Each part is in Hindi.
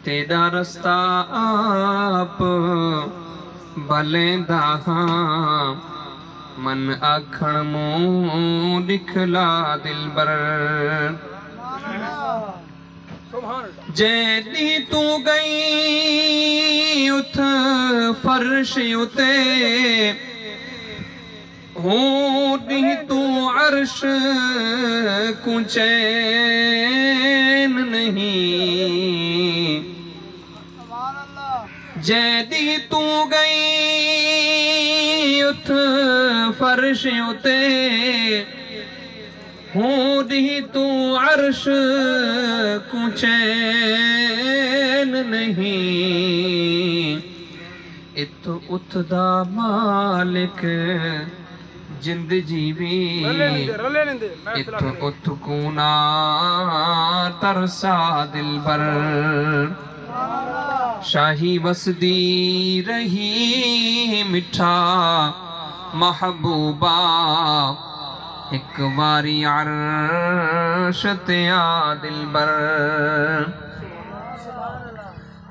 तेरा रस्ता आप भलेंदा हाँ मन आखण मुँह दिखला दिलबर जैदी तू गई उथ फर्श उते हूँ दी तू अर्श को चैन नहीं जैदी तू गई उथ फर्श उते हूँ दी तू अर्श को चैन नहीं इत उथ दा मालिक जिंद जीवी इत उथ कूना तरसा दिलबर शाही वसदी रही मिठा महबूबा एक बारी अर्श ते आ दिलबर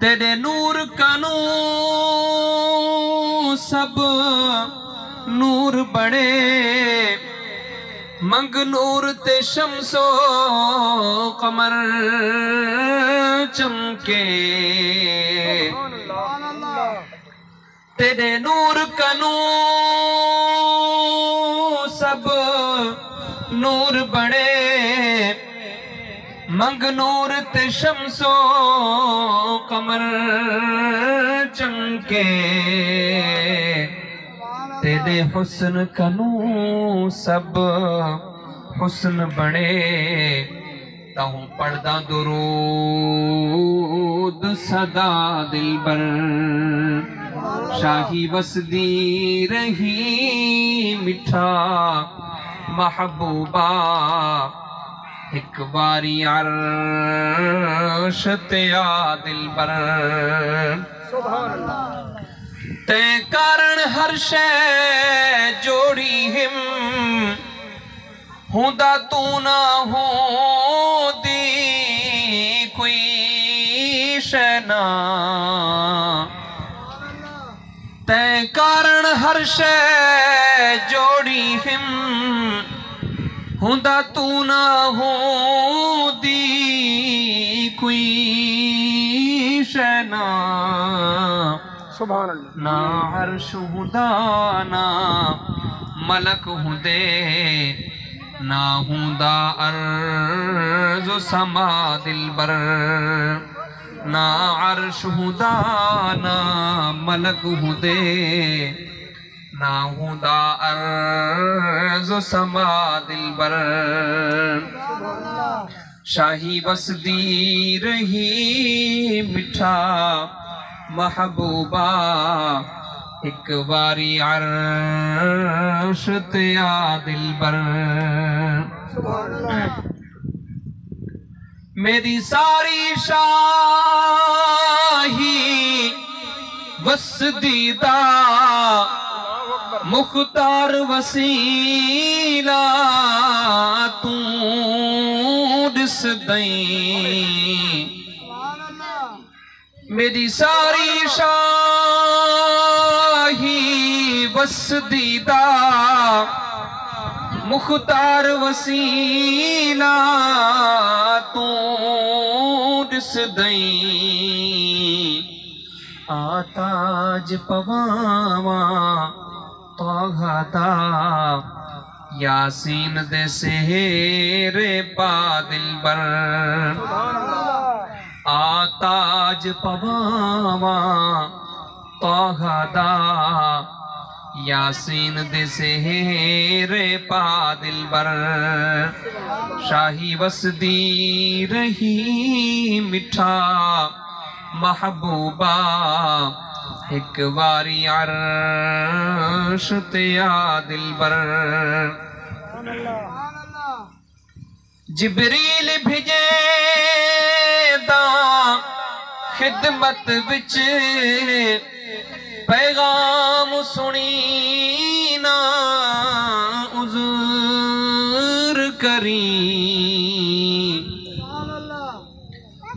तेरे नूर कनू सब नूर बड़े मंग नूर ते शम्सो कमर चमके तेरे नूर कनू सब नूर बड़े मंग नूर ते शम्सो कमर चमके तेरे हुस्न कनू सब हुस्न बड़े ताहू पढ़दा दुरूद सदा दिलबर शाही वसदी रही मिठा महबूबा एक बारी अर्श ते आ दिलबर ते कारण हर शै जोड़ी हिम हुंदा तू ना हो दी कोई शैना ते कारण हर शै जोड़ी हिम हुंदा तू ना हो दी कोई शैना ना अर्श हुंदा ना मलक हुंदे ना हुंदा अर्ज़ समा दिलबर ना अर्श हुंदा ना मलक हुंदे ना हुंदा अर्ज़ समा दिलबर शाही वसदी रही मिठा महबूबा एक बारी अर्श ते आ दिलबर मेरी सारी शाही वसदीदा मुख्तार वसीला तू दिस दई मेरी सारी शाही वसदीदा मुख्तार वसीला तू दिस दई आताज पवावा तोहदा यासीन दे सेहरे पा दिलबर आताज पवावा तोहदा यासीन दे सेहरे पा दिलबर शाही वसदी रही मिठा महबूबा एक बारी अर्श ते आ दिलबर जिब्रील भिजे दा खिदमत विच पैगाम सुनी ना उज़र करी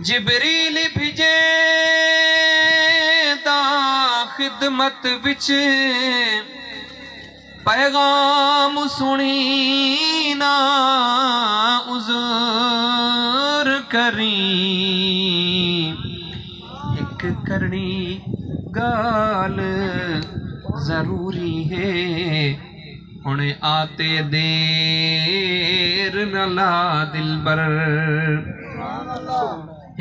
जिबरील भिजे दा खिदमत विच पैगाम सुनी ना उज़र करी एक करनी गाल जरूरी है हुणे आते देर न ला दिलबर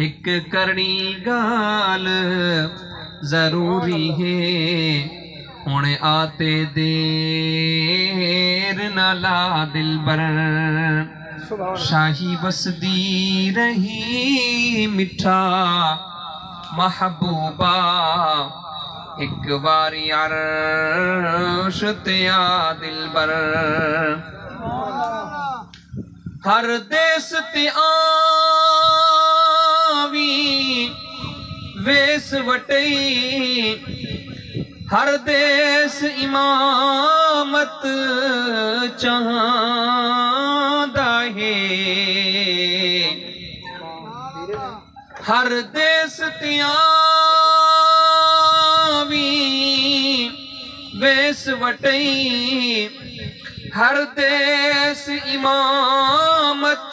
एक करनी गाल जरूरी है हुणे आते देर न ला दिलबर शाही बसदी रही मिठा महबूबा एक बारी अर्श ते आ दिलबर हर देश ते आवी वेस वटई हर देश इमामत चाहदा है हर देश ते आवी वेस वटई हर देश इमामत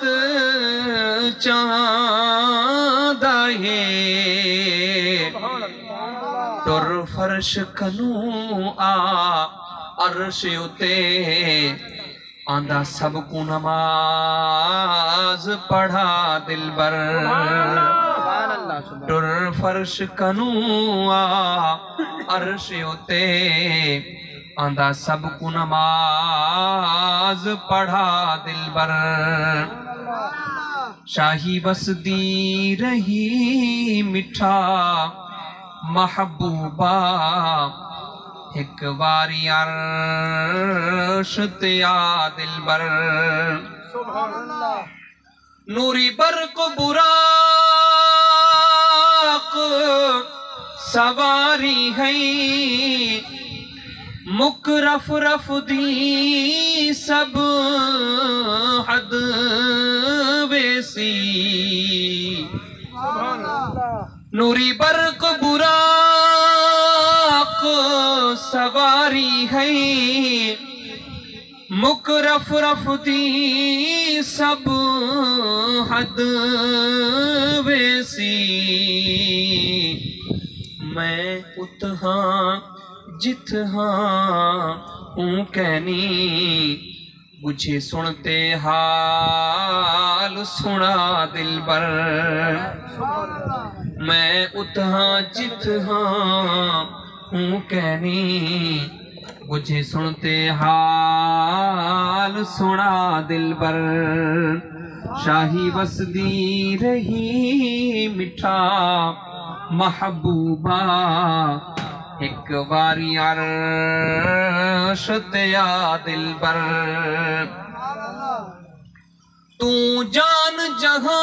चाहदा है तुर फर्श कनू आ अर्श उते आंदा सबको नमाज पढ़ा दिलबर तुर फर्श कनू आ अर्श उते आंदा सबको नमाज पढ़ा दिलबर शाही बसदी रही मिठा महबूबा एक बारी अर्श ते आ दिलबर नूरी बरक बुराक सवारी है मुकरफ रफ दी सब हद वेसी नूरी बरक बुराक सवारी है मुकरफ रफ दी सब हद वेसी मैं उतहा जितहा हूँ कहनी मुझे सुनते हाल सुना दिलबर मैं उतहा जितहा हूँ कहनी मुझे सुनते हाल सुना दिलबर शाही बसदी रही मिठा महबूबा एक बारी अर्श ते आ दिलबर तू जान जहां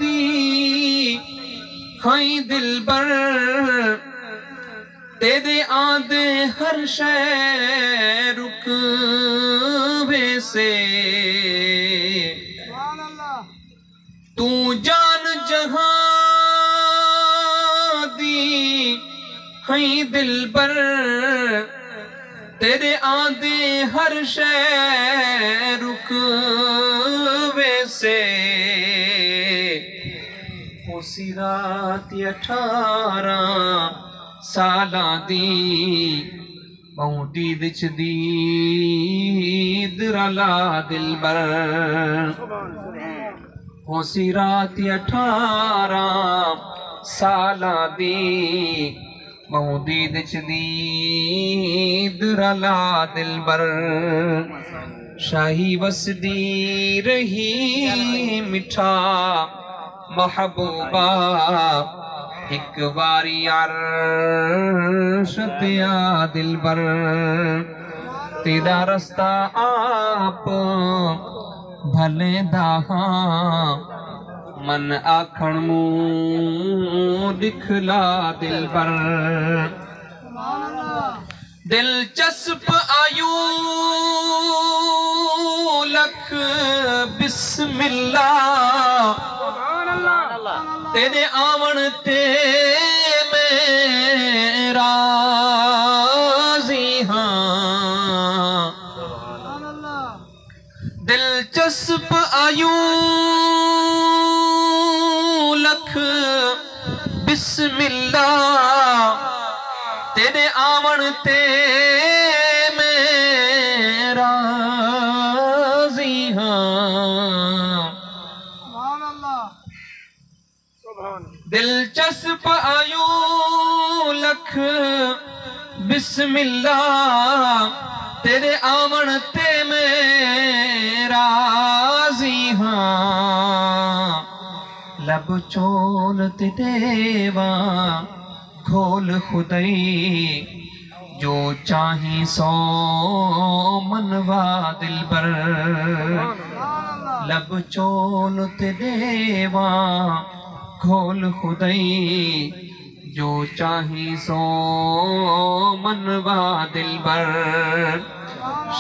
दी है दिलबर तेरे आदे हर शय रुक वैसे तू जान जहां है दिलबर तेरे आदे हर शय रुक वैसे उसी रात 18 सालां दी बहुटी दिच दीद रला दिलबर उसी रात 18 सालां दी बहुदीद चदीद रला दिलबर शाही बसदी रही मिठा महबूबा एक बारी अर्श ते आ दिलबर तेरा रास्ता आप भले दाहा मन आखण मुँह दिखला दिलबर दिलचस्प आयू लख बिस्मिल्लाह तेरे आवन ते मैं राज़ी हाँ। दिलचस्प आयूं लख बिस्मिल्लाह तेरे आवन ते मैं राज़ी हाँ। दिलचस्प आयूं लख बिस्मिल्लाह तेरे आवन ते मैं राज़ी हाँ। लब चोल ते देवा खोल खुदई जो चाही सो मनवा दिलबर। लब चोल ते देवा खोल खुदई जो चाही सो मनवा दिलबर।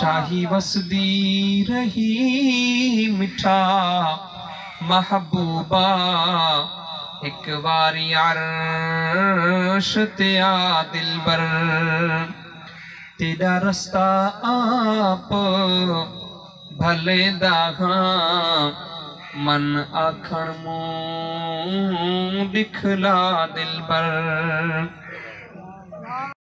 शाही वसदी रही मिठा महबूबा एक बारी अर्श ते आ दिलबर। तेरा रस्ता आप भले दागा मन आखण मुंह दिखला दिलबर।